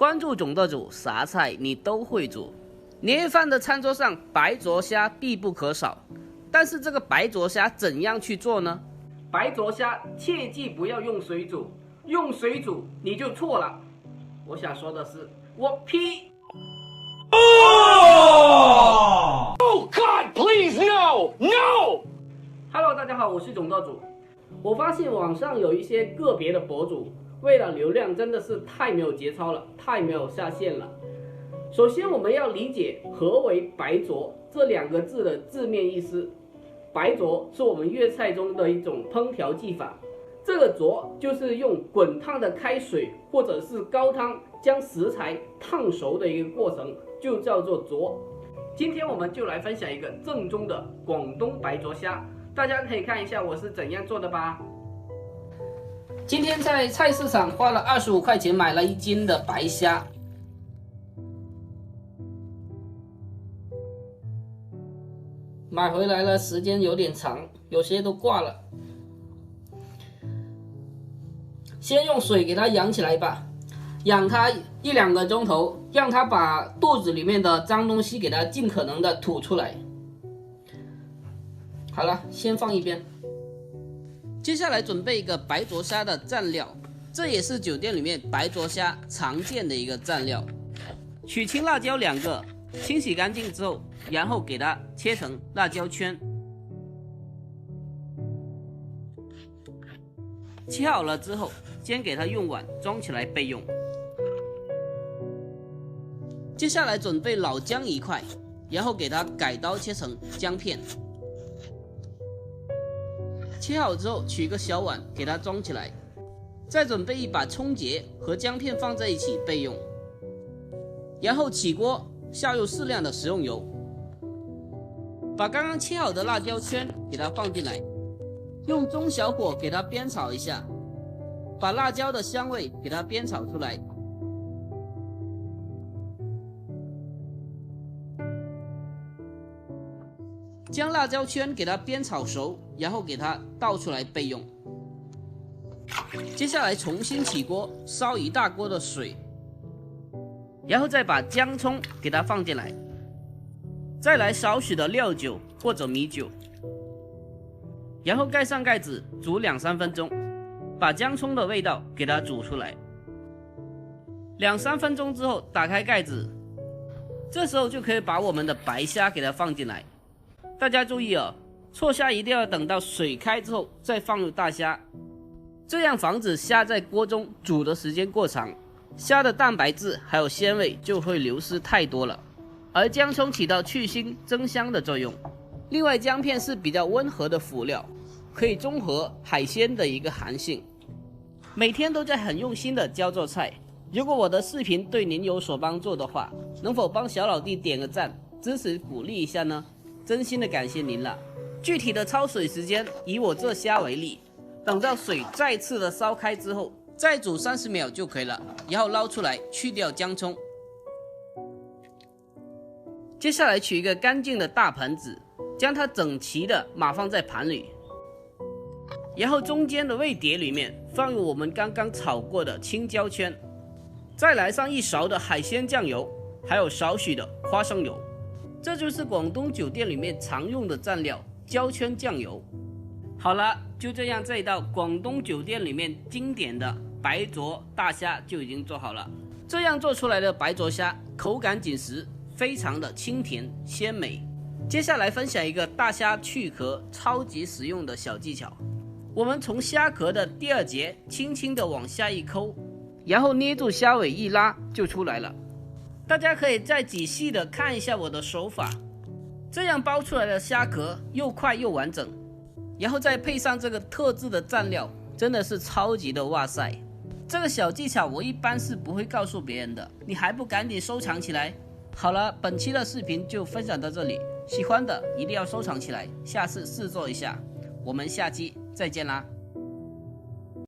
关注总舵主，啥菜你都会煮。年夜饭的餐桌上，白灼虾必不可少。但是这个白灼虾怎样去做呢？白灼虾切记不要用水煮，用水煮你就错了。我想说的是，我呸！Oh God, please no, no! Hello， 大家好，我是总舵主。我发现网上有一些个别的博主，为了流量真的是太没有节操了，太没有下限了。首先，我们要理解何为白灼这两个字的字面意思。白灼是我们粤菜中的一种烹调技法，这个灼就是用滚烫的开水或者是高汤将食材烫熟的一个过程，就叫做灼。今天我们就来分享一个正宗的广东白灼虾，大家可以看一下我是怎样做的吧。今天在菜市场花了25块钱买了1斤的白虾，买回来了时间有点长，有些都挂了。先用水给它养起来吧，养它1-2个钟头，让它把肚子里面的脏东西给它尽可能的吐出来。好了，先放一边。接下来准备一个白灼虾的蘸料，这也是酒店里面白灼虾常见的一个蘸料。取青辣椒2个，清洗干净之后，然后给它切成辣椒圈。切好了之后，先给它用碗装起来备用。接下来准备老姜1块，然后给它改刀切成姜片。切好之后，取一个小碗给它装起来。再准备一把葱节和姜片放在一起备用。然后起锅，下入适量的食用油，把刚刚切好的辣椒圈给它放进来，用中小火给它煸炒一下，把辣椒的香味给它煸炒出来。将辣椒圈给它煸炒熟，然后给它倒出来备用。接下来重新起锅，烧1大锅的水，然后再把姜葱给它放进来，再来少许的料酒或者米酒，然后盖上盖子煮2-3分钟，把姜葱的味道给它煮出来。2-3分钟之后打开盖子，这时候就可以把我们的白虾给它放进来。大家注意哦，错虾一定要等到水开之后再放入大虾，这样防止虾在锅中煮的时间过长，虾的蛋白质还有鲜味就会流失太多了。而姜葱起到去腥增香的作用。另外，姜片是比较温和的辅料，可以中和海鲜的一个寒性。每天都在很用心的教做菜，如果我的视频对您有所帮助的话，能否帮小老弟点个赞，支持鼓励一下呢？真心的感谢您了。具体的焯水时间，以我这虾为例，等到水再次的烧开之后，再煮30秒就可以了，然后捞出来去掉姜葱。接下来取一个干净的大盆子，将它整齐的码放在盘里，然后中间的位碟里面放入我们刚刚炒过的青椒圈，再来上1勺的海鲜酱油，还有少许的花生油。这就是广东酒店里面常用的蘸料椒圈酱油。好了，就这样，这一道广东酒店里面经典的白灼大虾就已经做好了。这样做出来的白灼虾口感紧实，非常的清甜鲜美。接下来分享一个大虾去壳超级实用的小技巧。我们从虾壳的第2节轻轻的往下一抠，然后捏住虾尾一拉就出来了。大家可以再仔细的看一下我的手法，这样剥出来的虾壳又快又完整，然后再配上这个特制的蘸料，真的是超级的哇塞。这个小技巧我一般是不会告诉别人的，你还不赶紧收藏起来？好了，本期的视频就分享到这里，喜欢的一定要收藏起来，下次试做一下。我们下期再见啦。